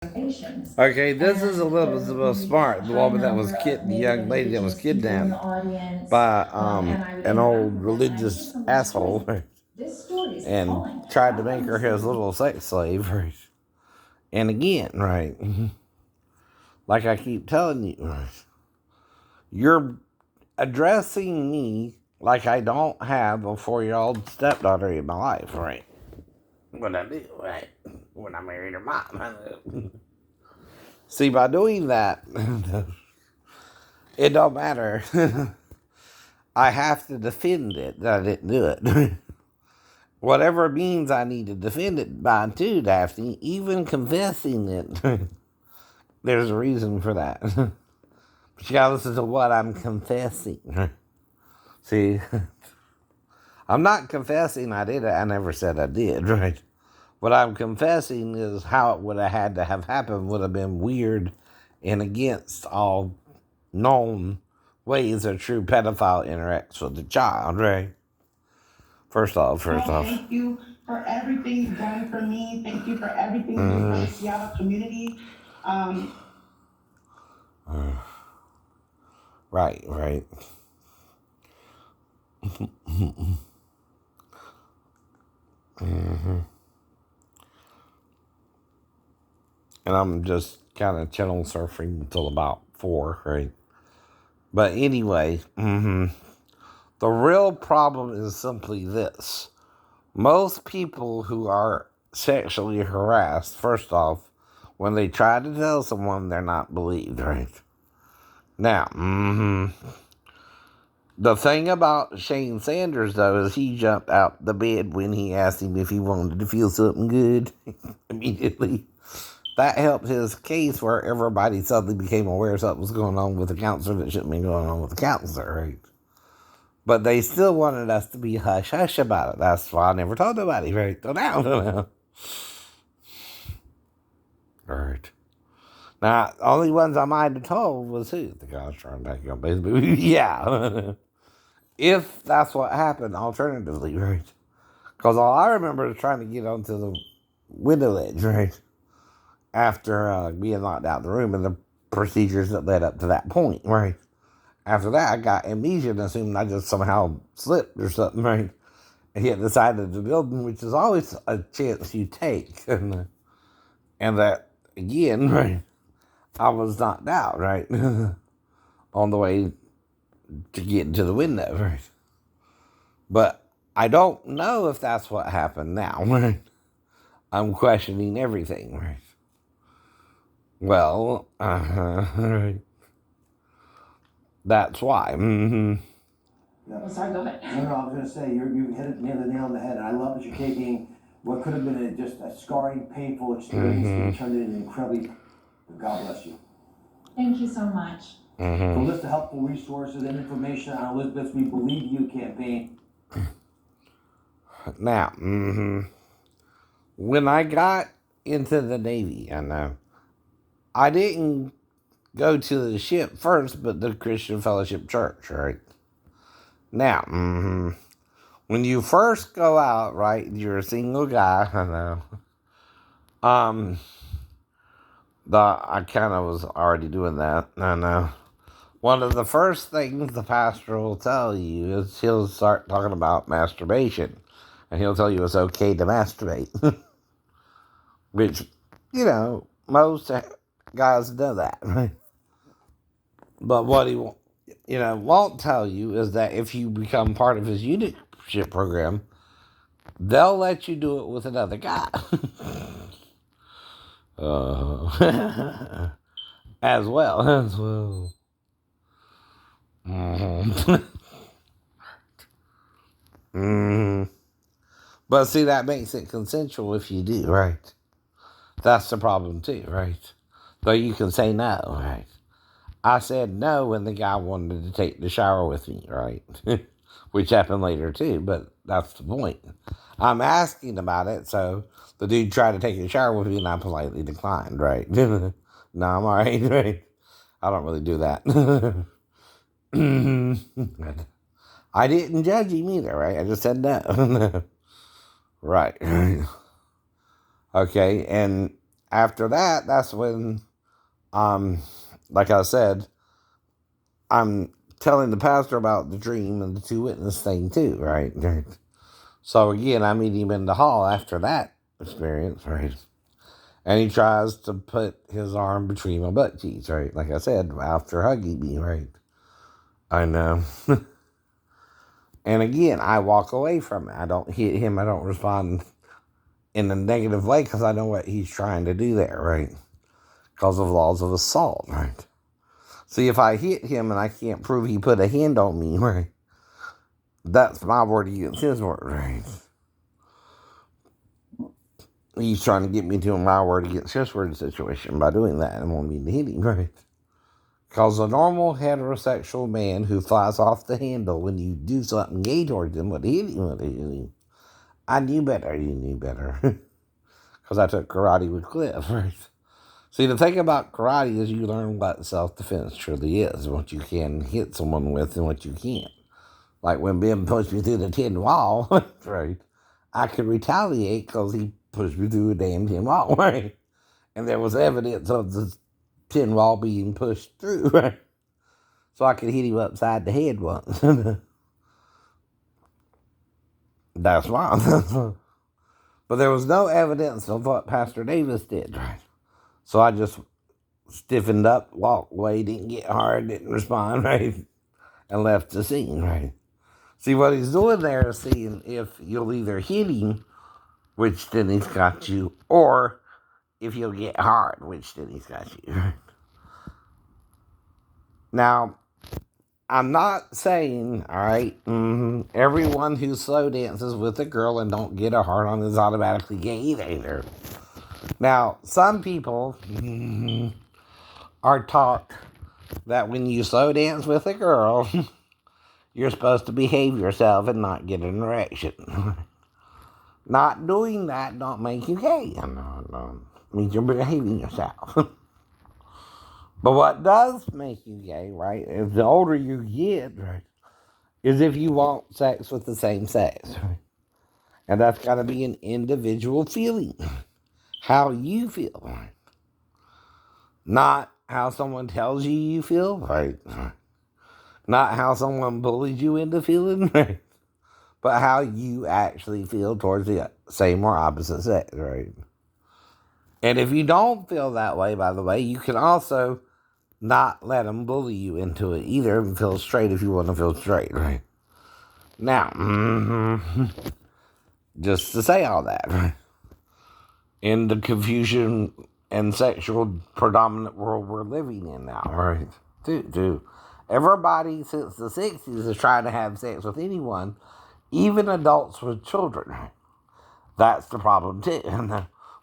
Okay, this is a little bit smart. The woman that was the young lady that was kidnapped by an old religious asshole and tried to make her his little sex slave. Right? And again, right, like I keep telling you, right, you're addressing me like I don't have a 4-year-old stepdaughter in my life, right? What I do, right? When I married her mom. See, by doing that, it don't matter. I have to defend it that I didn't do it. Whatever means I need to defend it by too, Daphne, even confessing it. There's a reason for that. But you gotta listen to what I'm confessing. See, I'm not confessing I did it. I never said I did, right? What I'm confessing is how it would have had to have happened would have been weird and against all known ways a true pedophile interacts with a child, right? First off. Thank you for everything you've done for me. Thank you for everything you've done for the Seattle community. Right. And I'm just kind of channel surfing until about 4, right? But anyway, the real problem is simply this. Most people who are sexually harassed, first off, when they try to tell someone, they're not believed, right? Now, the thing about Shane Sanders, though, is he jumped out the bed when he asked him if he wanted to feel something good immediately. That helped his case where everybody suddenly became aware something was going on with the counselor that shouldn't be going on with the counselor, right? But they still wanted us to be hush-hush about it. That's why I never told nobody, right? So now. Right. Now, the only ones I might have told was who? The guy was trying to back on basically. Yeah. If that's what happened, alternatively, right? Because all I remember is trying to get onto the window ledge, right? After being locked out of the room and the procedures that led up to that point, right? After that, I got amnesia and assumed I just somehow slipped or something, right? And hit the side of the building, which is always a chance you take. And that, again, right, I was knocked out, right? On the way to get into the window, right? But I don't know if that's what happened now, right? I'm questioning everything, right? Well, right. That's why. No, sorry, go ahead. No, I was going to say, you hit it near the nail on the head, and I love that you're taking what could have been just a scarring, painful experience and turned it into incredibly. God bless you. Thank you so much. The list of helpful resources and information on Elizabeth's We Believe You campaign. Now, when I got into the Navy, I didn't go to the ship first, but the Christian Fellowship Church, right? Now, when you first go out, right, you're a single guy, I know. I kind of was already doing that, I know. One of the first things the pastor will tell you is he'll start talking about masturbation. And he'll tell you it's okay to masturbate. Which, most guys know that, right? But what he won't tell you is that if you become part of his unitship program, they'll let you do it with another guy. As well. But see, that makes it consensual if you do, right? That's the problem too, right? Though you can say no, right? I said no when the guy wanted to take the shower with me, right? Which happened later too, but that's the point. I'm asking about it, so the dude tried to take a shower with me and I politely declined, right? No, I'm alright, right? I don't really do that. I didn't judge him either, right? I just said no. Right. Okay, and after that, that's when, like I said, I'm telling the pastor about the dream and the two witness thing too, right? So again, I meet him in the hall after that experience, right? And he tries to put his arm between my butt cheeks, right? Like I said, after hugging me, right? I know. And again, I walk away from it. I don't hit him. I don't respond in a negative way because I know what he's trying to do there, right? Because of laws of assault, right? See, if I hit him and I can't prove he put a hand on me, right? That's my word against his word, right? He's trying to get me to my word against his word situation by doing that and wanting me to hit him, right? Because a normal heterosexual man who flies off the handle when you do something gay towards him would hit him. I knew better, you knew better. Because I took karate with Cliff, right? See, the thing about karate is you learn what self-defense truly is, what you can hit someone with and what you can't. Like when Ben pushed me through the tin wall, right? I could retaliate because he pushed me through a damn tin wall, right? And there was evidence of the tin wall being pushed through, right? So I could hit him upside the head once. That's wrong. But there was no evidence of what Pastor Davis did, right? So I just stiffened up, walked away, didn't get hard, didn't respond, right? And left the scene, right? See, what he's doing there is seeing if you'll either hit him, which then he's got you, or if you'll get hard, which then he's got you. Now, I'm not saying, all right, everyone who slow dances with a girl and don't get a hard on is automatically gay either. Now, some people are taught that when you slow dance with a girl, you're supposed to behave yourself and not get an erection. Not doing that don't make you gay. No. It means you're behaving yourself. But what does make you gay, right, is the older you get, right, is if you want sex with the same sex, right? And that's got to be an individual feeling. How you feel, right? Not how someone tells you feel, right? Not how someone bullies you into feeling, right? But how you actually feel towards the same or opposite sex, right? And if you don't feel that way, by the way, you can also not let them bully you into it either and feel straight if you want to feel straight, right? Now, just to say all that, right? In the confusion and sexual predominant world we're living in now, right? Dude. Everybody since the 60s is trying to have sex with anyone, even adults with children. That's the problem, too.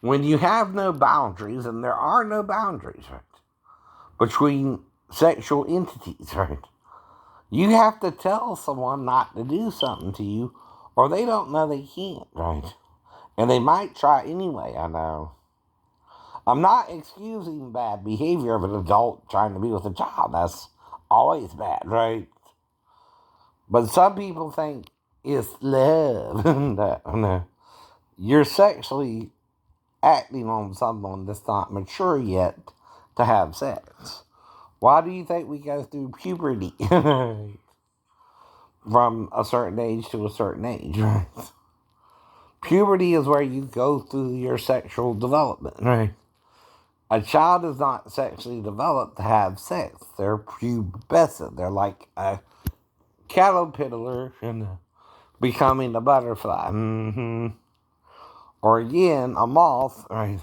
When you have no boundaries, and there are no boundaries, right, between sexual entities, right, you have to tell someone not to do something to you, or they don't know they can't, right? And they might try anyway, I know. I'm not excusing bad behavior of an adult trying to be with a child. That's always bad, right? But some people think it's love. No. You're sexually acting on someone that's not mature yet to have sex. Why do you think we go through puberty from a certain age to a certain age, right? Puberty is where you go through your sexual development, right? A child is not sexually developed to have sex. They're pubescent. They're like a caterpillar and becoming a butterfly. Or again, a moth, right?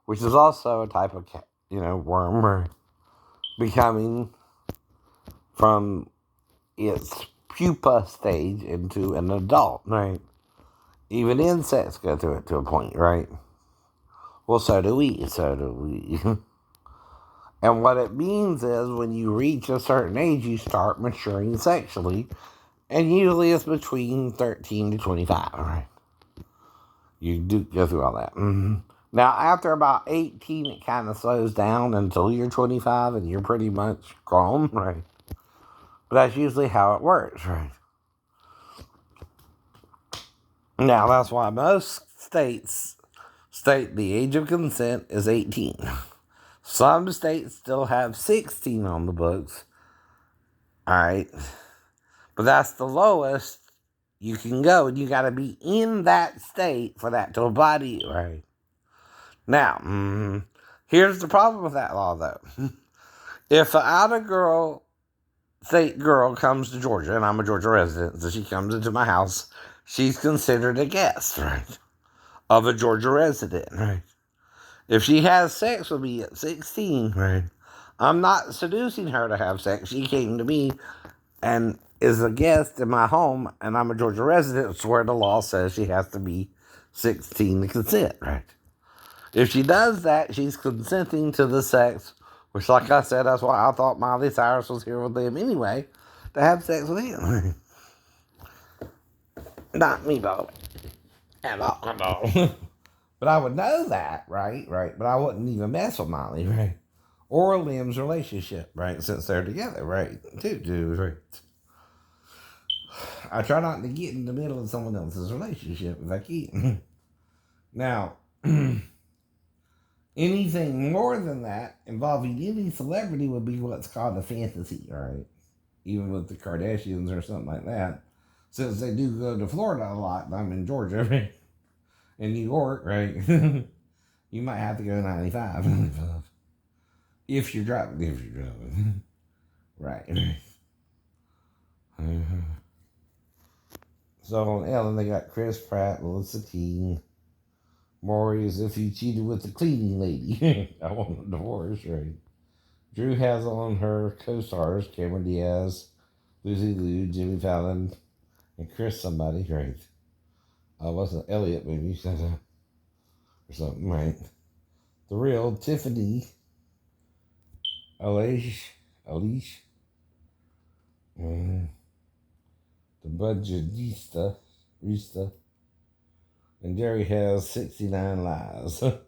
Which is also a type of, worm, right? Becoming from its pupa stage into an adult, right? Even insects go through it to a point, right? Well, so do we. And what it means is when you reach a certain age, you start maturing sexually. And usually it's between 13 to 25, right? You do go through all that. Now, after about 18, it kind of slows down until you're 25 and you're pretty much grown, right? But that's usually how it works, right? Now, that's why most states state the age of consent is 18. Some states still have 16 on the books. All right. But that's the lowest you can go. And you got to be in that state for that to apply to you, right? Now, here's the problem with that law, though. If an out-of-state girl comes to Georgia, and I'm a Georgia resident, so she comes into my house, she's considered a guest, right, of a Georgia resident, right? If she has sex with me at 16, right, I'm not seducing her to have sex. She came to me and is a guest in my home, and I'm a Georgia resident, where the law says she has to be 16 to consent, right? If she does that, she's consenting to the sex, which, like I said, that's why I thought Miley Cyrus was here with them anyway, to have sex with him. Not me, though. At all. But I would know that, right? But I wouldn't even mess with Miley, right? Or Liam's relationship, right? Since they're together, right? Right? I try not to get in the middle of someone else's relationship if I can. Now, anything more than that involving any celebrity would be what's called a fantasy, right? Even with the Kardashians or something like that. Since they do go to Florida a lot, and I'm in Georgia, right? In New York, right? You might have to go 95. If you're driving. Right. So on Ellen, they got Chris Pratt, Melissa King, Maury as if he cheated with the cleaning lady. I want a divorce, right? Drew has on her co-stars Cameron Diaz, Lucy Liu, Jimmy Fallon, and Chris somebody, right? Wasn't Elliot maybe, or something, right? The Real, Tiffany, Alish, the Budgetista, Rista, and Jerry has 69 lives. So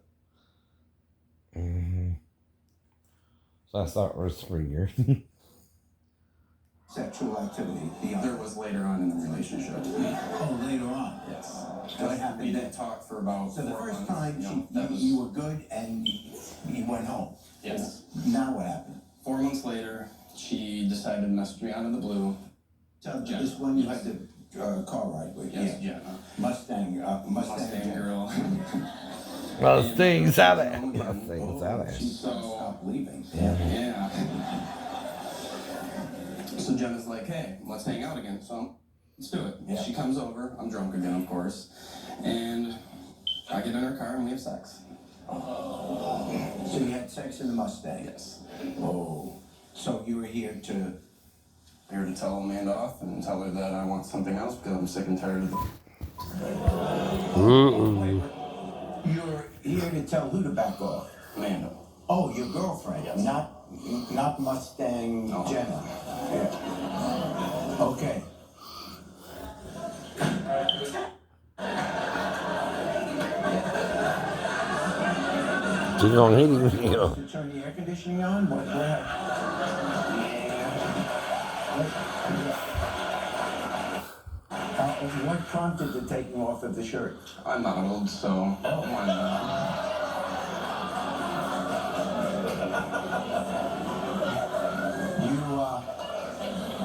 I thought it was Springer. Sexual activity. There was later on in the relationship. Oh, later on. Yes. What happened? We didn't talk for about So the 4 first months. time That was, you were good and you went home. yes. Now what happened? 4 months later, she decided to message me out of the blue. So Jenna. this one you had the car ride with. Yes, Yeah. Jenna. Mustang Mustang girl. Those things out of it. She's So- stop leaving. Yeah. So Jenna's like, hey, let's hang out again. So let's do it. Yeah. She comes over. I'm drunk again, of course. And I get in her car and we have sex. So you had sex in the Mustang? Yes. Oh. So you were here to... Here to tell Amanda off and tell her that I want something else because I'm sick and tired of the... You're here to tell who to back off? Amanda. Oh, your girlfriend, Yes. not Mustang No. Jenna. Yeah. Okay. She's gonna hit him. To turn the air conditioning on? What prompted the taking off of the shirt? I'm modeled, so why not?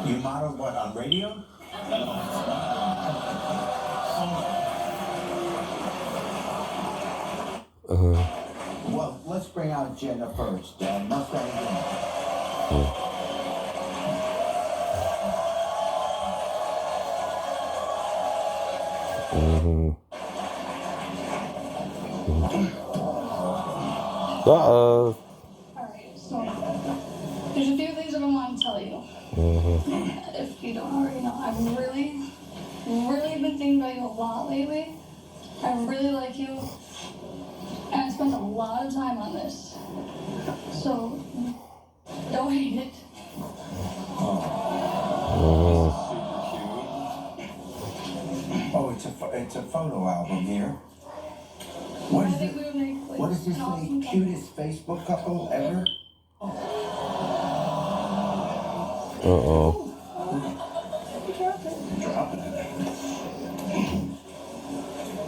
You modeled what, on radio? Well, let's bring out Jenna first. Mustang Jenna. Uh-oh. Alright, so there's a few things that I want to tell you. If you don't already know, I've really been thinking about you a lot lately. I really like you. And I spent a lot of time on this. So, don't hate it. Oh, it's a photo album here. I think we would make like, What is this, an the awesome couple. cutest Facebook couple ever? Uh-oh. Dropping it.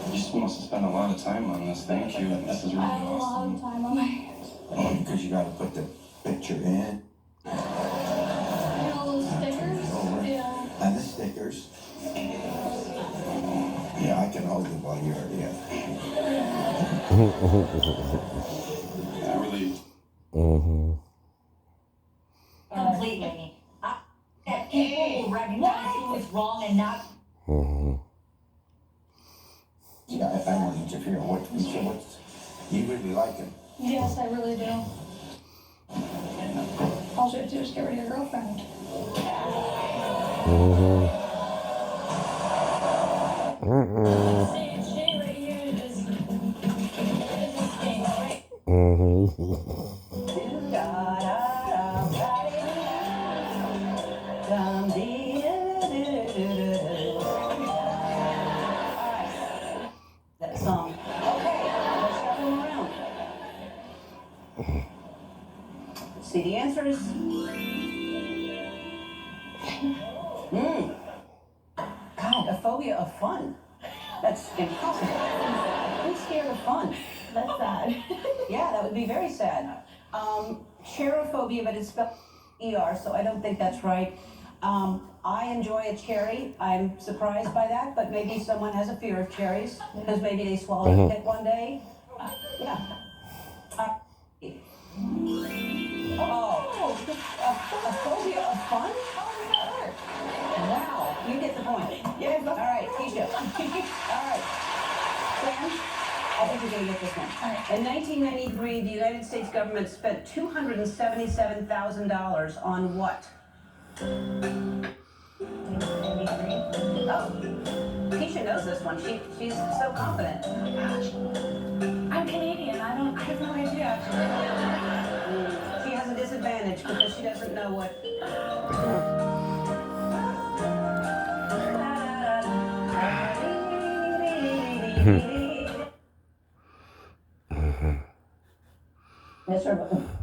You just must have spent a lot lot of time on this. Thank you. This is I really have a lot awesome. of time on my hands. Oh, because you gotta put the picture in. And all those stickers? Oh, right. Yeah. And the stickers. Yeah, I can hold it while you're here. I really. Completely. That people will recognize who is wrong and not. Yeah, I won't interfere. What you really like him? Yes, I really do. All you have to do is get rid of your girlfriend. That song. Okay, let's shuffle them around. See the answers. God, a phobia of fun. That's impossible. Who's scared of fun? That's sad. Yeah, that would be very sad. Cherophobia, but it's spelled ER, so I don't think that's right. I enjoy a cherry. I'm surprised by that, but maybe someone has a fear of cherries because maybe they swallowed a pit one day. Yeah. Oh, a phobia of fun? Wow, you get the point. Yeah. All right, Keisha. All right. Sam, I think you're going to get this one. In 1993, the United States government spent $277,000 on what? Oh, Keisha knows this one. She's so confident. I'm Canadian. I have no idea. She has a disadvantage because she doesn't know what.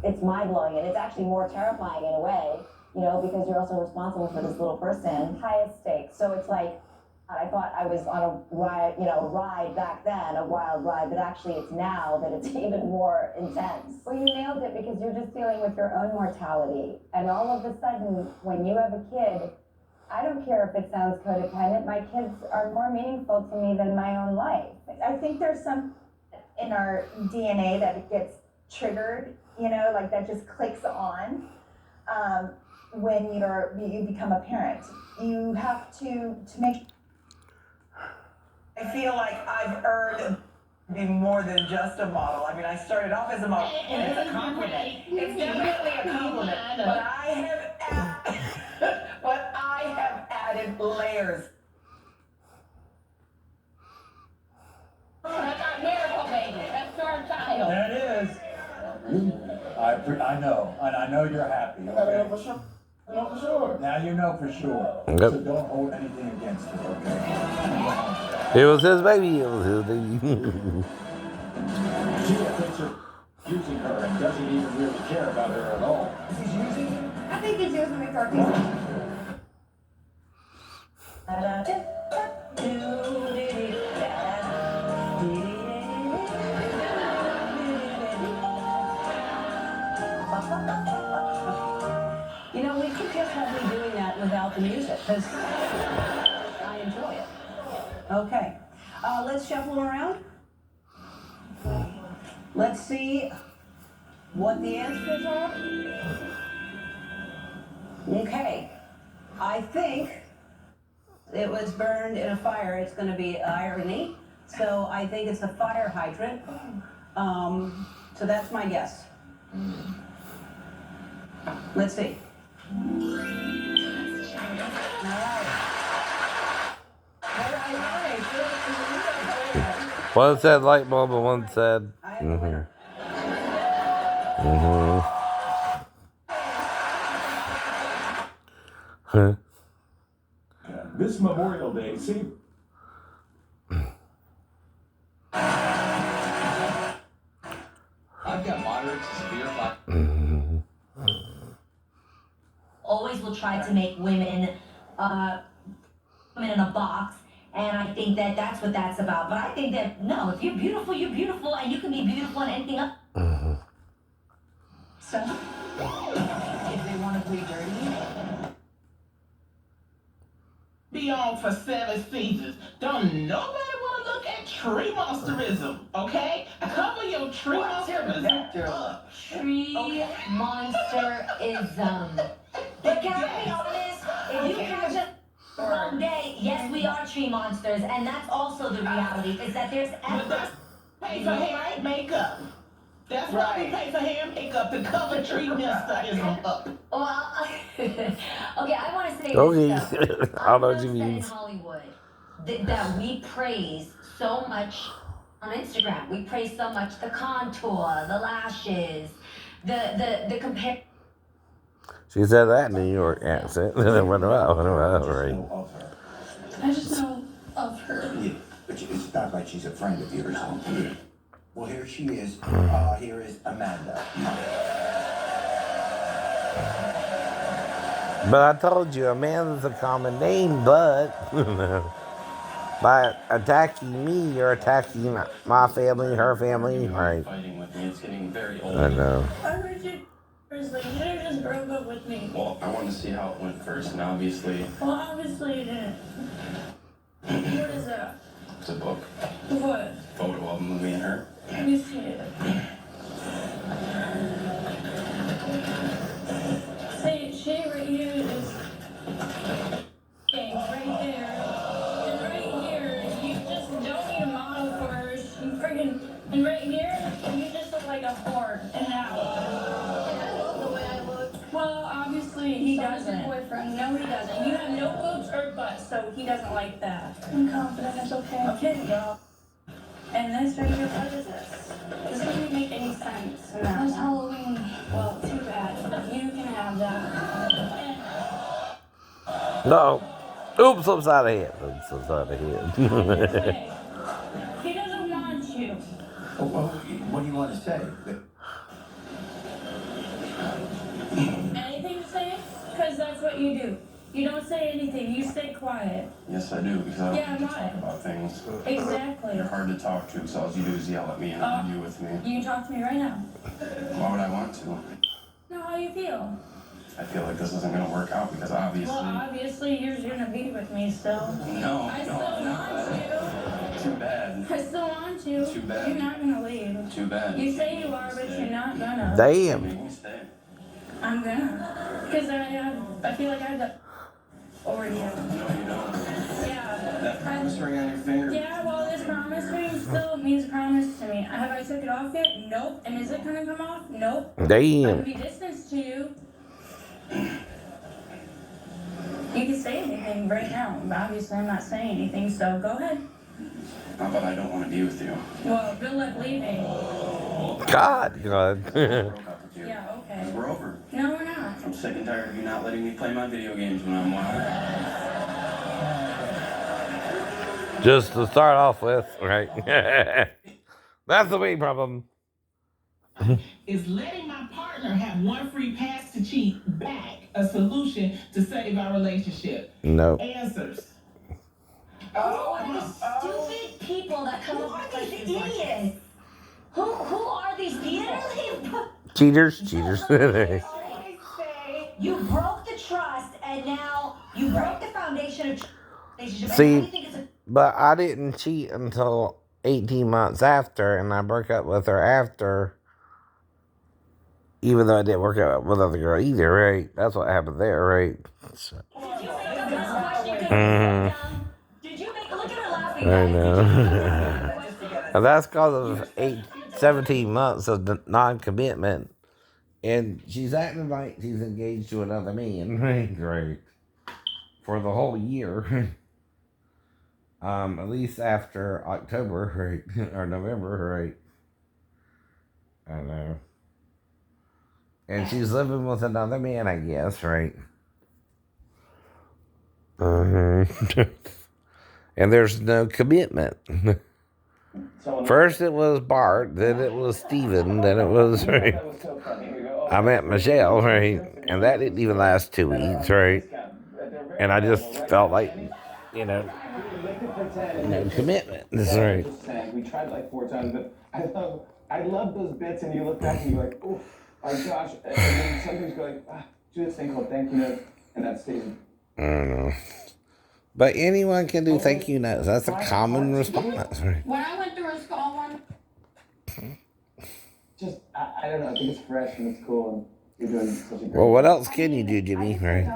It's mind-blowing, and it's actually more terrifying in a way, because you're also responsible for this little person. Highest stakes. So it's like, I thought I was on a ride, ride back then, a wild ride, but actually it's now that it's even more intense. Well, you nailed it because you're just dealing with your own mortality. And all of a sudden, when you have a kid, I don't care if it sounds codependent, my kids are more meaningful to me than my own life. I think there's some in our DNA that it gets triggered, like that just clicks on when you become a parent. You have to make. I feel like I've earned to be more than just a model. I mean, I started off as a model, and it's a compliment. It's definitely a compliment, but I have added layers. That's our miracle baby. That's our child. There it is. I know, and I know you're happy. Okay? I know for sure. I know for sure. Now you know for sure. Yep. So don't hold anything against her, okay? It was his baby. It was his baby. Gia thinks you're using her and doesn't even really care about her at all. He's using it. I think he's using me for a reason. We could just have me doing that without the music, because I enjoy it. Okay, let's shuffle them around. Let's see what the answers are. Okay, I think it was burned in a fire. It's going to be irony, so I think it's a fire hydrant. So that's my guess. Let's see. One said light bulb and one said. This Memorial Day, see? I've got moderate to severe. Always will try to make women in a box, And I think that that's what that's about. But I think that, no, if you're beautiful, and you can be beautiful in anything else. So, if they want to play dirty, be on for 7 seasons. Don't nobody want to look at tree monsterism, okay? Cover your tree monsterism up. Tree monsterism. But can I be honest? If you catch us one day, yes, we are tree monsters, and that's also the reality. Is that there's But that's pay for hair and makeup. That's why we pay for hair and makeup to cover tree monsterism up. Well, okay, I want to say Okay. this stuff. I don't know what you In mean. Hollywood, that we praise so much on Instagram. We praise so much the contour, the lashes, the compare. She said that in New York accent. What about right? I just know of her. Yeah, but it's not like she's a friend of yours. Well, here she is. Here is Amanda. But I told you, Amanda's a common name, but by attacking me, you're attacking my family, her family, right? Fighting with me. It's getting very old. I know. I heard you. Like, you should have just broke up with me. Well, I wanted to see how it went first, and obviously, Well, obviously you didn't. What is that? it's a book. What? Photo album of me and her. Let me see it. See, she right here is right there. And right here, you just don't need a model for her. She friggin' and right here, you just look like a whore. And now. And I love the way I look. Well, obviously he does, your boyfriend. No, he doesn't. You have no boobs or butt, so he doesn't like that. I'm confident it's okay. Okay, girl. And this right here, what is this? This doesn't make any sense. No. It's Halloween. Well, too bad. You can have that. No. Oops, upside the head. Oops, upside the head. He doesn't want you. Well, what do you want to say? Anything to say? Because that's what you do. You don't say anything. You stay quiet. Yes, I do, because I don't Yeah, like to why? talk about things. Exactly. You're hard to talk to, so all you do is yell at me and argue with me. You can talk to me right now. Why would I want to? Know how you feel. I feel like this isn't going to work out, because obviously... Well, obviously you're going to be with me still. No, I still no, want you. Too bad. I still want you. Too bad. You're not going to leave. Too bad. You say you are, but you're not gonna. Damn. Make me stay. I'm gonna. Because I feel like I have the... Already have. No, you don't. Yeah. That promise ring on your finger. Yeah, well, this promise ring still means promise to me. Have I took it off yet? Nope. And is it gonna come off? Nope. I Damn. can be distant to you. You can say anything right now. Obviously, I'm not saying anything, so go ahead. How about I don't want to be with you? Well, good luck leaving. God. I broke up with you. Yeah, okay. We're over. No, we're not. I'm sick and tired of you not letting me play my video games when I'm wild. Just to start off with, right? That's the main problem. Is letting my partner have one free pass to cheat back a solution to save our relationship? No. Answers. Who are the stupid people that come up with these idiots? Who are these people? Cheaters. You broke the trust, and now you broke the foundation of relationship. See, but I didn't cheat until 18 months after, and I broke up with her after, even though I didn't work out with other girl either, right? That's what happened there, right? So. Did you make look at her laughing? I know. And that's because of 17 months of non-commitment. And she's acting like she's engaged to another man, right? Right. For the whole year. At least after October, right? Or November, right? I know. And she's living with another man, I guess, right? And there's no commitment. First it was Bart, then it was Steven, then it was, right? I met Michelle, right? And that didn't even last 2 weeks, right? And I just felt like, you know, of 10. No commitment. That's right. Just saying, we tried like 4 times, but I love those bits, and you look back and you're like, oh my gosh, and then sometimes you go like, do this thing called thank you note, and that stays. I don't know. But anyone can do thank you notes. That's a common response. Right? When I went through a skull one, Just, I don't know, I think it's fresh and it's cool, and you're doing such a great Well, what else can you do, Jimmy? Right?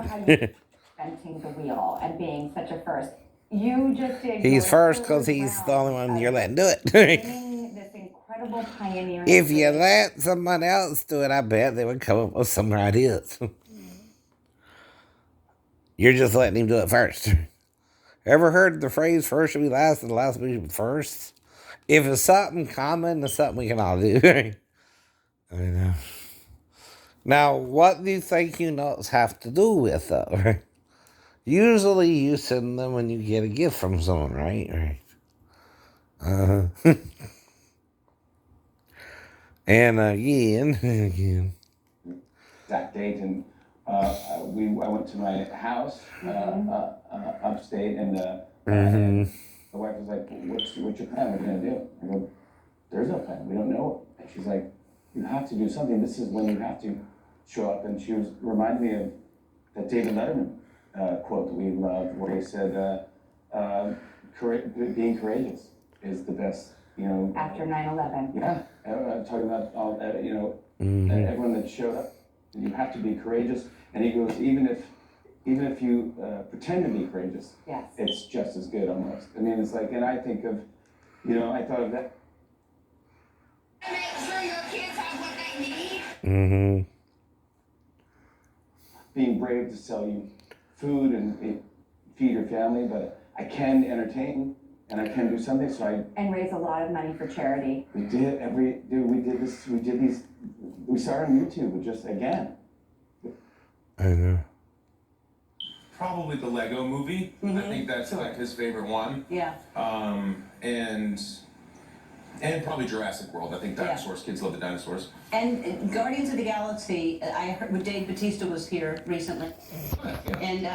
Inventing the wheel and being such a first. You just did. He's first because he's the only one you're letting do it. This incredible pioneering. If you let someone else do it, I bet they would come up with some ideas. You're just letting him do it first. Ever heard the phrase first should be last and last will be first? If it's something common, it's something we can all do. I know. Now, what do thank you notes have to do with, though? Usually you send them when you get a gift from someone, right? And again. Exact date, and I went to my house upstate, and the wife was like, what's your plan? What are you gonna do? I go, there's no plan. We don't know. And she's like, you have to do something. This is when you have to show up. And she was reminding me of that David Letterman quote that we love, where he said, being courageous is the best, After 9/11. Yeah, I'm talking about all, everyone that showed up. You have to be courageous. And he goes, even if you pretend to be courageous, Yes. it's just as good almost. I mean, it's like, and I think of, I thought of that. Make sure your kids have what they need. Mm-hmm. Being brave to sell you food and feed your family, but I can entertain and I can do something. So And raise a lot of money for charity. we did these. We started on YouTube, but just again. I know. Probably the Lego movie. I think that's like his favorite one. Yeah. And probably Jurassic World. I think dinosaurs. Kids love the dinosaurs. And Guardians of the Galaxy, I heard when Dave Bautista was here recently. Yeah. And